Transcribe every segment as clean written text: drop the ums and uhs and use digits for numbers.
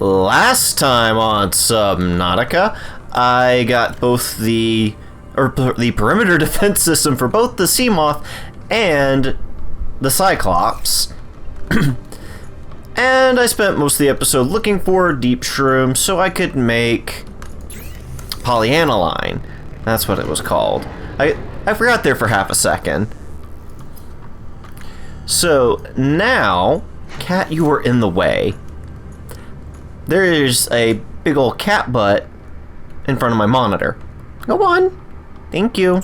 Last time on Subnautica, I got both the perimeter defense system for both the Seamoth and the Cyclops. And I spent most of the episode looking for deep shroom so I could make polyaniline. That's what it was called. I forgot there for half a second. So now, Cat, you are in the way. There's a big old cat butt in front of my monitor. Go on. Thank you.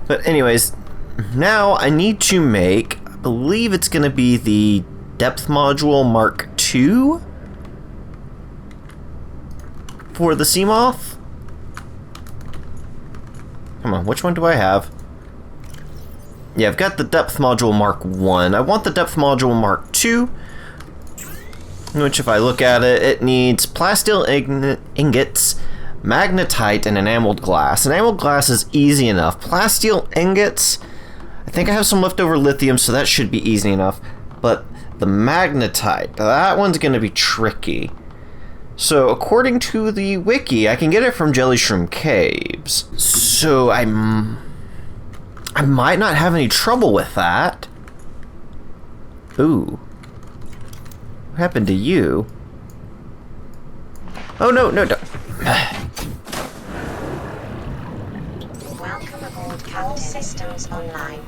But anyways, now I need to make, I believe it's going to be the depth module Mark II for the Seamoth. Come on, which one do I have? Yeah, I've got the depth module Mark I. I want the depth module Mark II, which if I look at it, it needs plasteel ingots, magnetite, and enameled glass. Enameled glass is easy enough. Plasteel ingots, I think I have some leftover lithium, so that should be easy enough. But the magnetite, that one's going to be tricky. So according to the wiki, I can get it from Jellyshroom caves. So I might not have any trouble with that. Ooh. What happened to you? Oh, no. Welcome aboard Kelp Systems Online.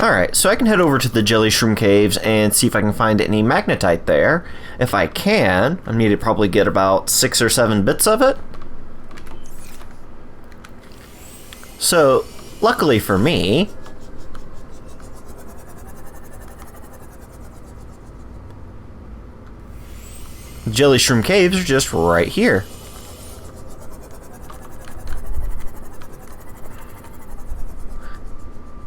Alright, so I can head over to the Jellyshroom caves and see if I can find any magnetite there. If I can, I need to probably get about 6 or 7 bits of it. So, luckily for me, Jellyshroom caves are just right here.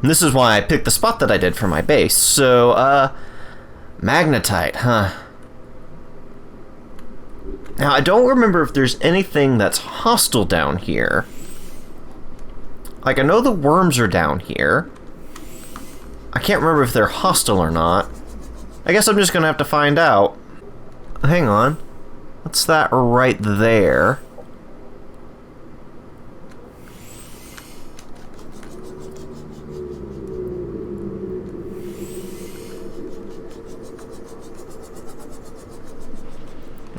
And this is why I picked the spot that I did for my base. So, magnetite, huh? Now, I don't remember if there's anything that's hostile down here. Like, I know the worms are down here. I can't remember if they're hostile or not. I guess I'm just gonna have to find out. Hang on. What's that right there?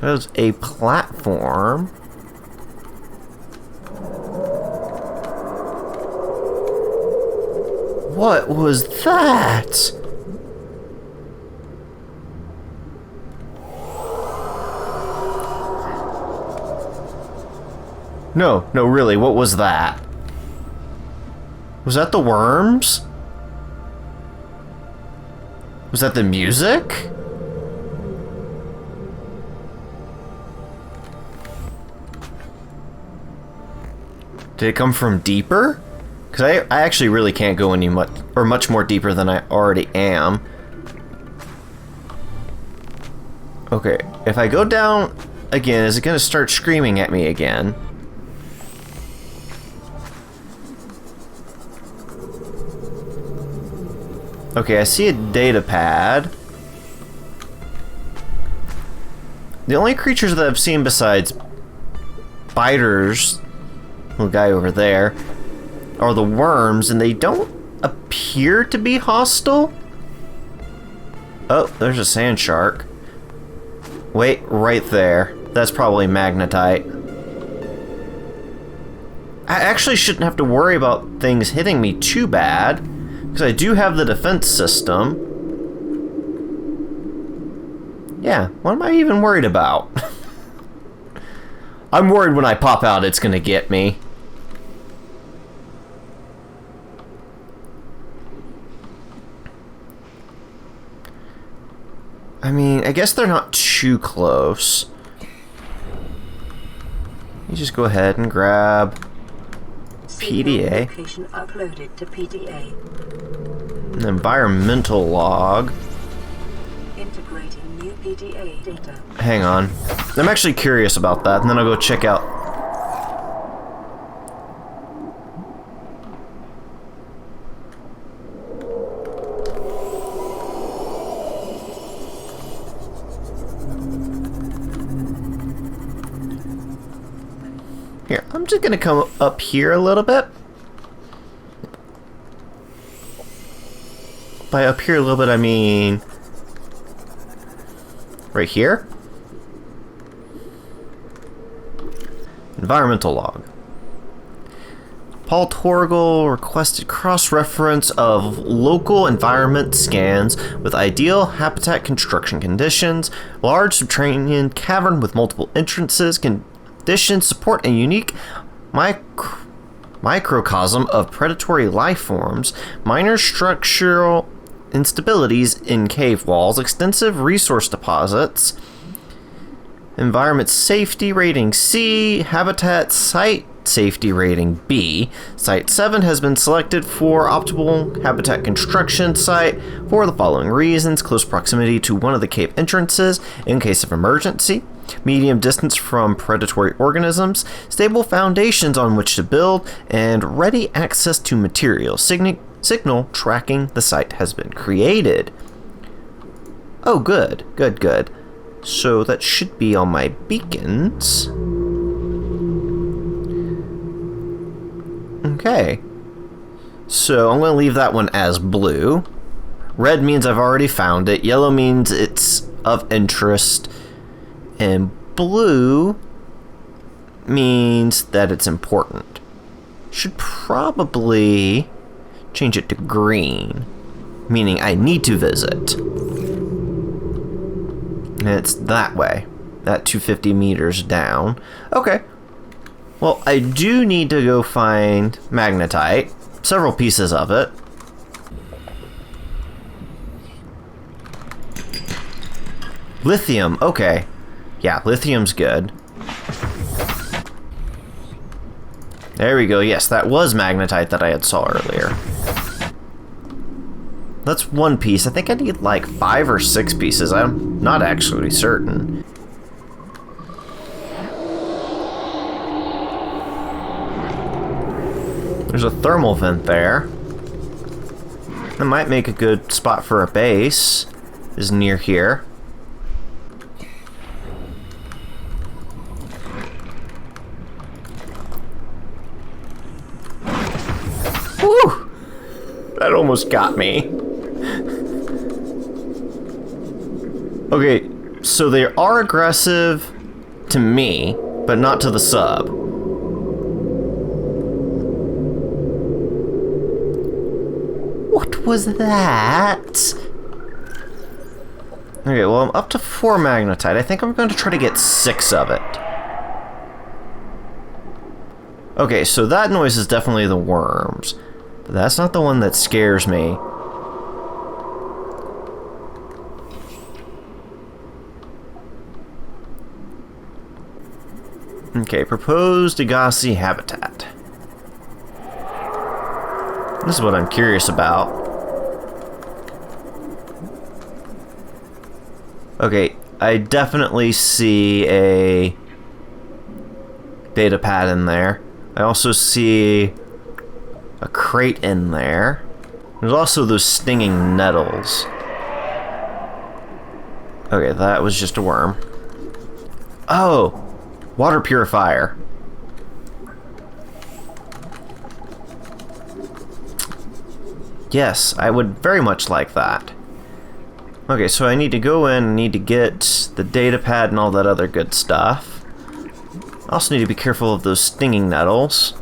There's a platform. What was that? No, really, what was that? Was that the worms? Was that the music? Did it come from deeper? Because I actually really can't go any much more deeper than I already am. Okay, if I go down again, is it going to start screaming at me again? Okay, I see a data pad. The only creatures that I've seen besides biters, little guy over there, are the worms, and they don't appear to be hostile. Oh, there's a sand shark. Wait, right there. That's probably magnetite. I actually shouldn't have to worry about things hitting me too bad, because I do have the defense system. Yeah, what am I even worried about? I'm worried when I pop out it's gonna get me. I mean, I guess they're not too close. You just go ahead and grab PDA. Location uploaded to PDA. An environmental log. Integrating new PDA data. Hang on. I'm actually curious about that, and then I'll go check out. Here, I'm just gonna come up here a little bit. By up here a little bit, I mean right here. Environmental log. Paul Torgal requested cross-reference of local environment scans with ideal habitat construction conditions, large subterranean cavern with multiple entrances, conditions support a unique microcosm of predatory life forms, minor structural instabilities in cave walls, extensive resource deposits, environment safety rating C, habitat site safety rating B. Site 7 has been selected for optimal habitat construction site for the following reasons: close proximity to one of the cave entrances in case of emergency, medium distance from predatory organisms, stable foundations on which to build, and ready access to materials. Signal tracking the site has been created. Oh, good. So that should be on my beacons. Okay. So I'm going to leave that one as blue. Red means I've already found it. Yellow means it's of interest. And blue means that it's important. Should probably change it to green, meaning I need to visit. And it's that way. That 250 meters down. Okay. Well, I do need to go find magnetite. Several pieces of it. Lithium. Okay. Yeah, lithium's good. There we go. Yes, that was magnetite that I had saw earlier. That's one piece. I think I need like 5 or 6 pieces. I'm not actually certain. There's a thermal vent there. That might make a good spot for a base. Is near here. Woo! That almost got me. Okay, so they are aggressive to me, but not to the sub. What was that? Okay, well, I'm up to 4 magnetite. I think I'm going to try to get 6 of it. Okay, so that noise is definitely the worms. But that's not the one that scares me. Okay, proposed Degassi habitat. This is what I'm curious about. Okay, I definitely see a data pad in there. I also see a crate in there. There's also those stinging nettles. Okay, that was just a worm. Oh, water purifier. Yes, I would very much like that. Okay, so I need to go in and need to get the data pad and all that other good stuff. I also need to be careful of those stinging nettles.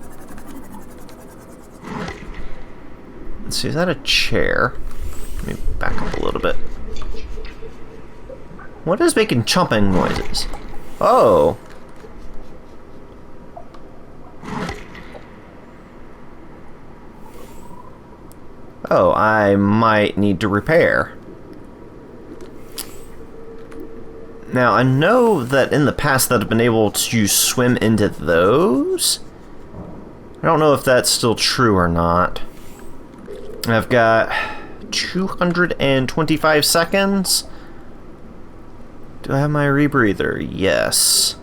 Let's see, is that a chair? Let me back up a little bit. What is making chomping noises? Oh! Oh, I might need to repair. Now, I know that in the past that I've been able to swim into those. I don't know if that's still true or not. I've got 225 seconds. Do I have my rebreather? Yes.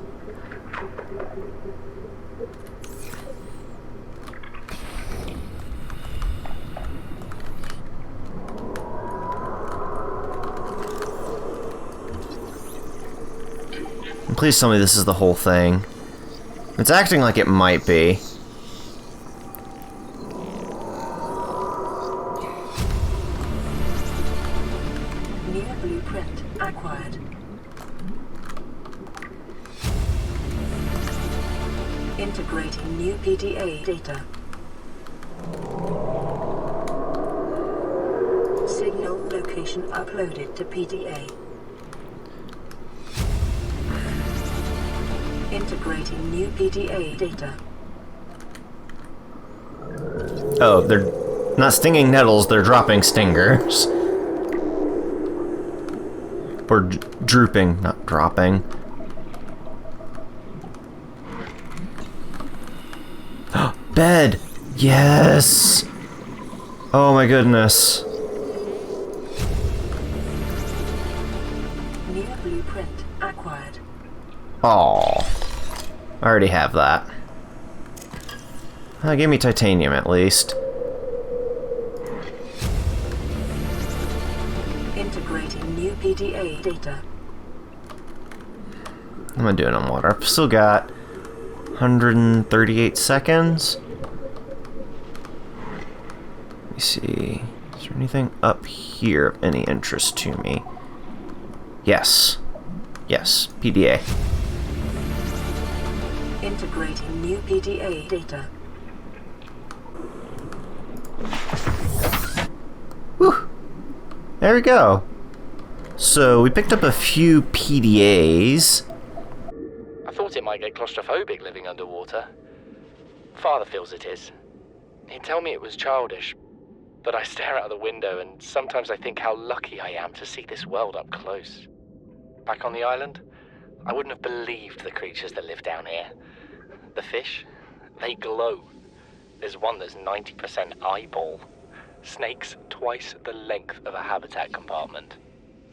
Please tell me this is the whole thing. It's acting like it might be. New blueprint acquired. Integrating new PDA data. Signal location uploaded to PDA. Integrating new PDA data. Oh, they're not stinging nettles, they're dropping stingers. Or drooping, not dropping. Bed! Yes! Oh my goodness. New blueprint acquired. Aww. I already have that. Give me titanium at least. Integrating new PDA data. What am I doing on water? I've still got 138 seconds. Let me see. Is there anything up here of any interest to me? Yes. Yes, PDA. Integrating new PDA data. Whew. There we go. So we picked up a few PDAs. I thought it might get claustrophobic living underwater. Father feels it is. He'd tell me it was childish, but I stare out of the window and sometimes I think how lucky I am to see this world up close. Back on the island, I wouldn't have believed the creatures that live down here. The fish, they glow. There's one that's 90% eyeball. Snakes twice the length of a habitat compartment.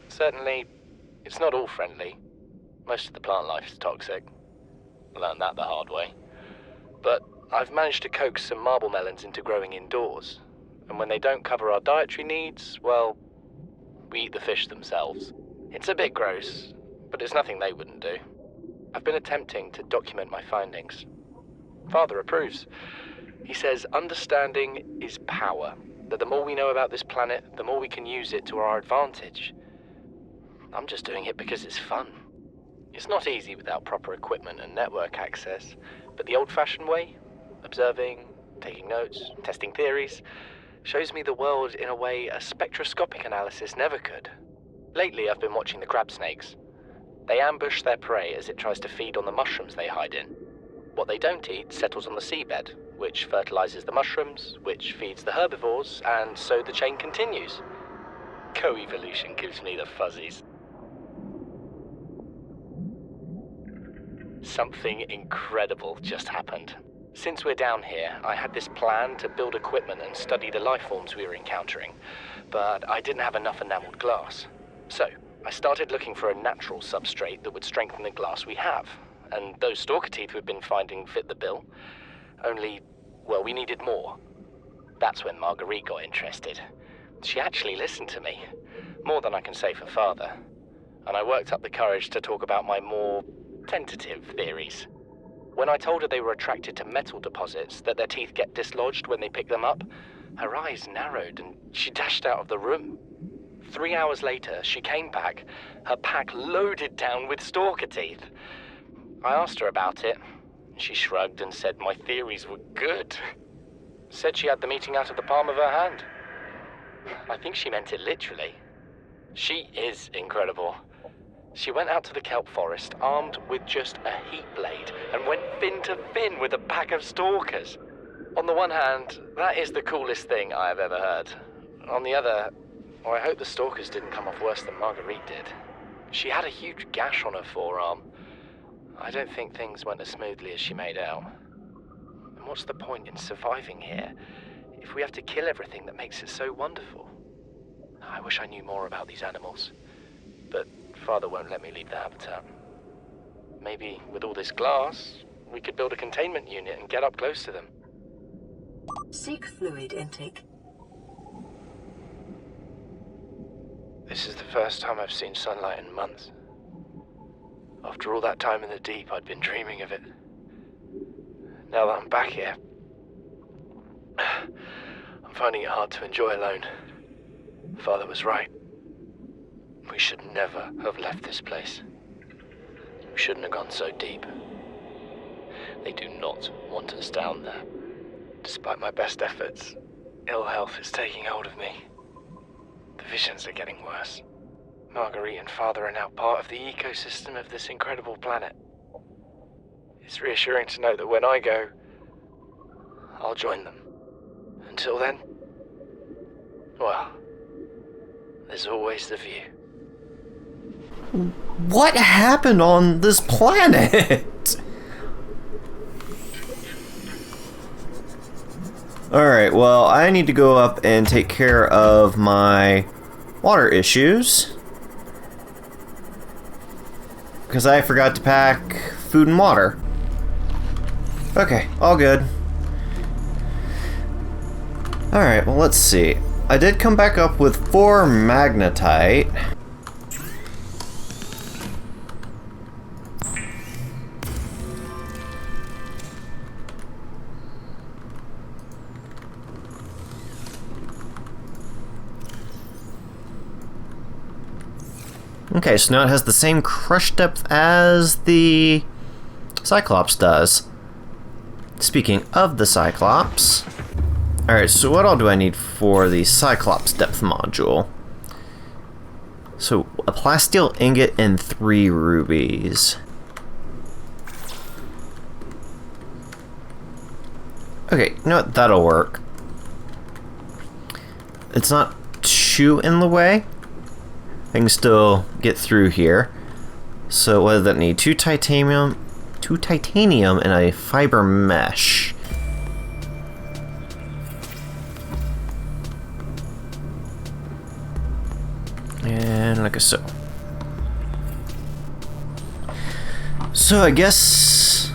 Certainly, it's not all friendly. Most of the plant life is toxic. Learned that the hard way. But I've managed to coax some marble melons into growing indoors. And when they don't cover our dietary needs, well, we eat the fish themselves. It's a bit gross, but it's nothing they wouldn't do. I've been attempting to document my findings. Father approves. He says understanding is power, that the more we know about this planet, the more we can use it to our advantage. I'm just doing it because it's fun. It's not easy without proper equipment and network access, but the old-fashioned way, observing, taking notes, testing theories, shows me the world in a way a spectroscopic analysis never could. Lately, I've been watching the crab snakes. They ambush their prey as it tries to feed on the mushrooms they hide in. What they don't eat settles on the seabed, which fertilizes the mushrooms, which feeds the herbivores, and so the chain continues. Co-evolution gives me the fuzzies. Something incredible just happened. Since we're down here, I had this plan to build equipment and study the life forms we were encountering, but I didn't have enough enameled glass. So, I started looking for a natural substrate that would strengthen the glass we have, and those stalker teeth we've been finding fit the bill. Only, well, we needed more. That's when Marguerite got interested. She actually listened to me, more than I can say for Father, and I worked up the courage to talk about my more tentative theories. When I told her they were attracted to metal deposits, that their teeth get dislodged when they pick them up, her eyes narrowed and she dashed out of the room. 3 hours later, she came back, her pack loaded down with stalker teeth. I asked her about it. She shrugged and said my theories were good. Said she had the meeting out of the palm of her hand. I think she meant it literally. She is incredible. She went out to the kelp forest armed with just a heat blade and went fin to fin with a pack of stalkers. On the one hand, that is the coolest thing I have ever heard. On the other, I hope the stalkers didn't come off worse than Marguerite did. She had a huge gash on her forearm. I don't think things went as smoothly as she made out. And what's the point in surviving here if we have to kill everything that makes it so wonderful? I wish I knew more about these animals, but Father won't let me leave the habitat. Maybe with all this glass, we could build a containment unit and get up close to them. Seek fluid intake. This is the first time I've seen sunlight in months. After all that time in the deep, I'd been dreaming of it. now that I'm back here, I'm finding it hard to enjoy alone. Father was right. We should never have left this place. We shouldn't have gone so deep. They do not want us down there. Despite my best efforts, ill health is taking hold of me. The visions are getting worse. Marguerite and Father are now part of the ecosystem of this incredible planet. It's reassuring to know that when I go, I'll join them. Until then, well, there's always the view. What happened on this planet? Alright, well, I need to go up and take care of my water issues. Because I forgot to pack food and water. Okay, all good. Alright, well, let's see. I did come back up with 4 magnetite. Okay, so now it has the same crush depth as the Cyclops does. Speaking of the Cyclops... Alright, so what all do I need for the Cyclops depth module? So, a plasteel ingot and 3 rubies. Okay, you know what? That'll work. It's not too in the way. I can still get through here. So what does that need? 2 titanium and a fiber mesh. And like so. So I guess...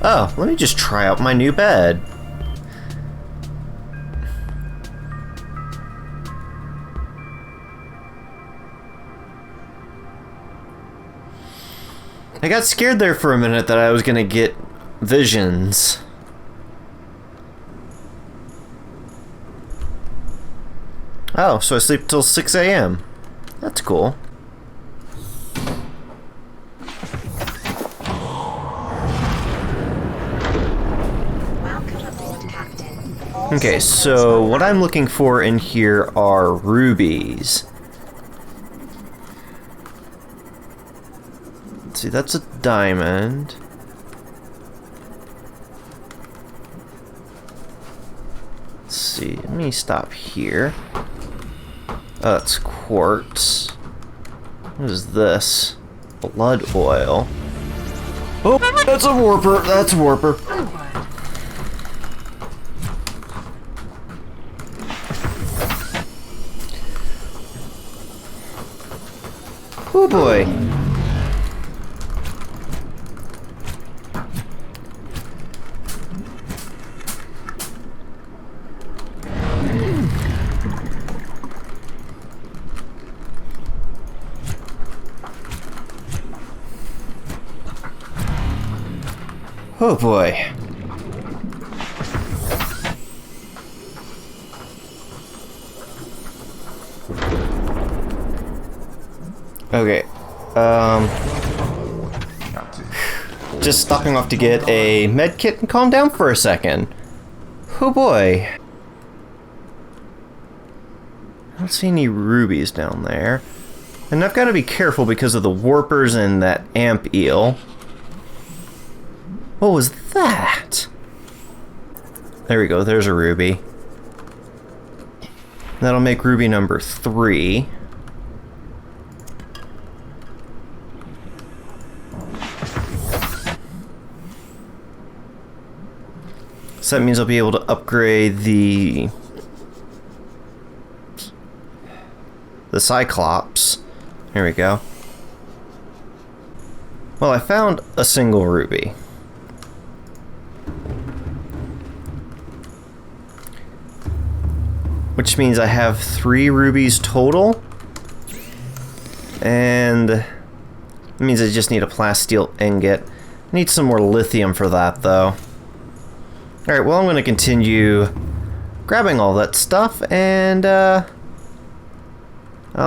Oh, let me just try out my new bed. I got scared there for a minute that I was gonna get visions. Oh, so I sleep till 6 a.m. That's cool. Welcome aboard, Captain. Okay, so what I'm looking for in here are rubies. Let's see, that's a diamond. Let's see, let me stop here. Oh, that's quartz. What is this? Blood oil. Oh, that's a warper. That's a warper. Oh boy. Oh boy. Okay. Just stopping off to get a med kit and calm down for a second. Oh boy. I don't see any rubies down there. And I've got to be careful because of the warpers and that amp eel. What was that? There we go, there's a ruby. That'll make ruby number 3. So that means I'll be able to upgrade the Cyclops. Here we go. Well, I found a single ruby. Which means I have 3 rubies total. And it means I just need a plasteel ingot. Need some more lithium for that, though. Alright, well, I'm going to continue grabbing all that stuff, and I'll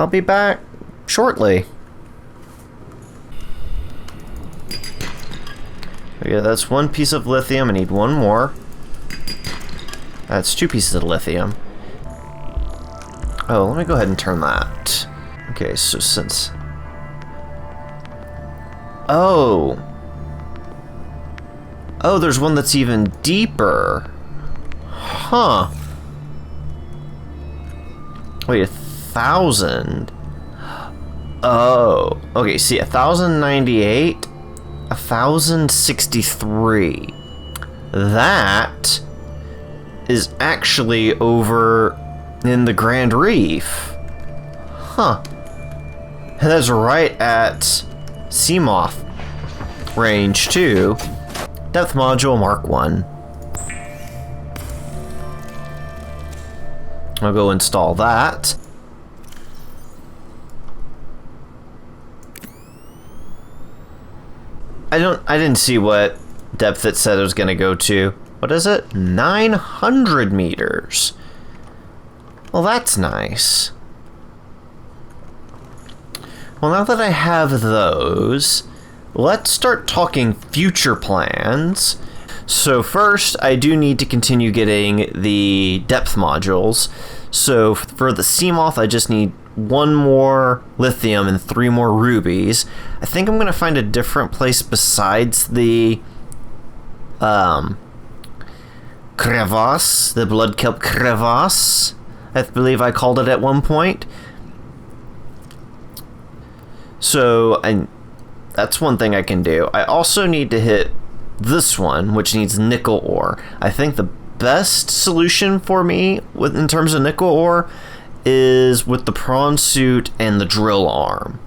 be back shortly. Okay, that's one piece of lithium. I need one more. That's 2 pieces of lithium. Oh, let me go ahead and turn that. Okay, so since... Oh! Oh, there's one that's even deeper. Huh. Wait, 1,000? Oh. Okay, see, 1,098... 1,063. That is actually over in the Grand Reef. Huh. And that's right at Seamoth range 2. Depth module Mark 1. I'll go install that. I didn't see what depth it said it was going to go to. What is it? 900 meters. Well, that's nice. Well, now that I have those, let's start talking future plans. So first, I do need to continue getting the depth modules. So for the Seamoth, I just need 1 more lithium and 3 more rubies. I think I'm going to find a different place besides the crevasse, the blood kelp crevasse, I believe I called it at one point. So that's one thing I can do. I also need to hit this one, which needs nickel ore. I think the best solution for me in terms of nickel ore is with the prawn suit and the drill arm.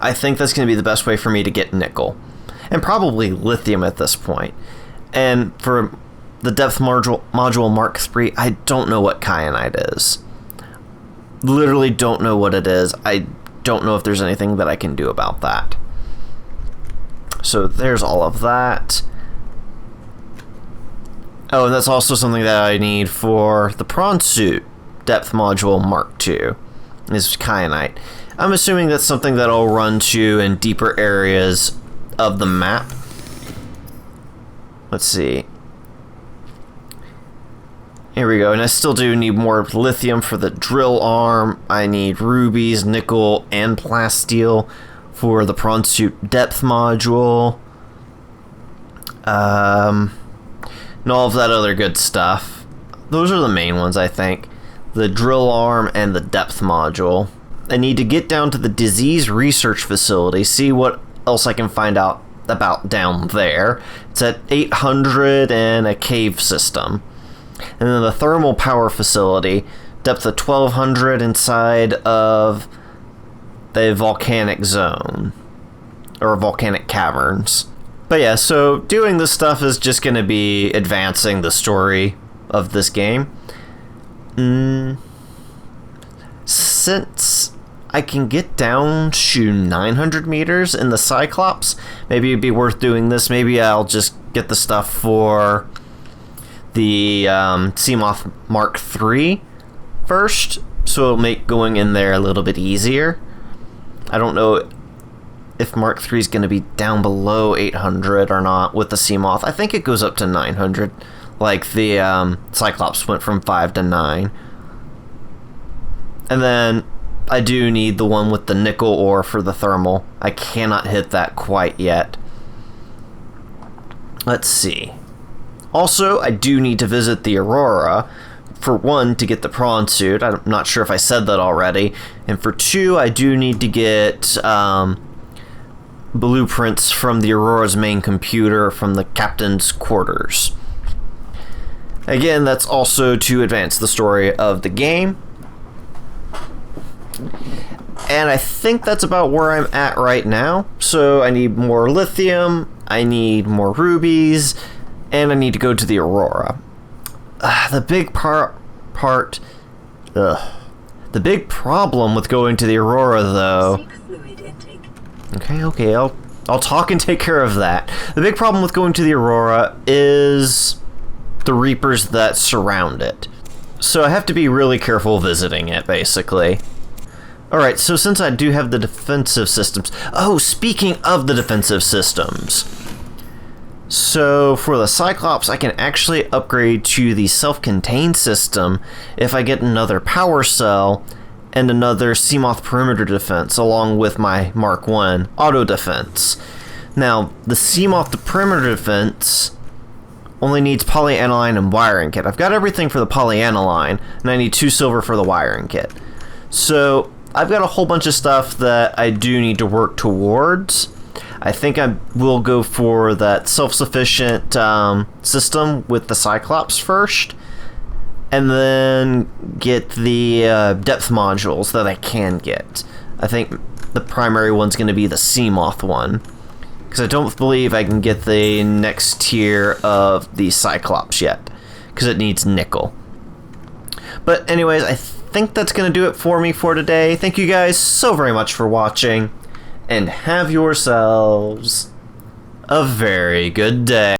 I think that's going to be the best way for me to get nickel. And probably lithium at this point. And for the depth module Mark 3, I don't know what kyanite is. Literally don't know what it is. I don't know if there's anything that I can do about that. So there's all of that. Oh, and that's also something that I need for the prawn suit depth module Mark 2 is kyanite. I'm assuming that's something that I'll run to in deeper areas of the map. Let's see. Here we go, and I still do need more lithium for the drill arm. I need rubies, nickel, and plasteel for the prawn suit depth module. And all of that other good stuff. Those are the main ones, I think. The drill arm and the depth module. I need to get down to the disease research facility, see what else I can find out about down there. It's at 800 and a cave system. And then the thermal power facility, depth of 1200 inside of the volcanic zone, or volcanic caverns. But yeah, so doing this stuff is just going to be advancing the story of this game. Since I can get down to 900 meters in the Cyclops, maybe it'd be worth doing this. Maybe I'll just get the stuff for the Seamoth Mark 3 first, so it'll make going in there a little bit easier. I don't know if Mark 3 is going to be down below 800 or not with the Seamoth. I think it goes up to 900, like the Cyclops went from 5 to 9. And then I do need the one with the nickel ore for the thermal. I cannot hit that quite yet. Let's see. Also, I do need to visit the Aurora. For 1, to get the prawn suit. I'm not sure if I said that already. And for 2, I do need to get blueprints from the Aurora's main computer from the captain's quarters. Again, that's also to advance the story of the game. And I think that's about where I'm at right now. So I need more lithium, I need more rubies, and I need to go to the Aurora. The big the big problem with going to the Aurora, though. Okay, I'll I'll talk and take care of that. The big problem with going to the Aurora is the Reapers that surround it. So I have to be really careful visiting it, basically. Alright, so since I do have the defensive systems... Oh, speaking of the defensive systems... So, for the Cyclops, I can actually upgrade to the self-contained system if I get another power cell and another Seamoth perimeter defense, along with my Mark 1 auto defense. Now, the Seamoth the perimeter defense only needs polyaniline and wiring kit. I've got everything for the polyaniline, and I need 2 silver for the wiring kit. So, I've got a whole bunch of stuff that I do need to work towards. I think I will go for that self-sufficient system with the Cyclops first, and then get the depth modules that I can get. I think the primary one's going to be the Seamoth one, because I don't believe I can get the next tier of the Cyclops yet, because it needs nickel. But anyways, I think that's going to do it for me for today. Thank you guys so very much for watching, and have yourselves a very good day.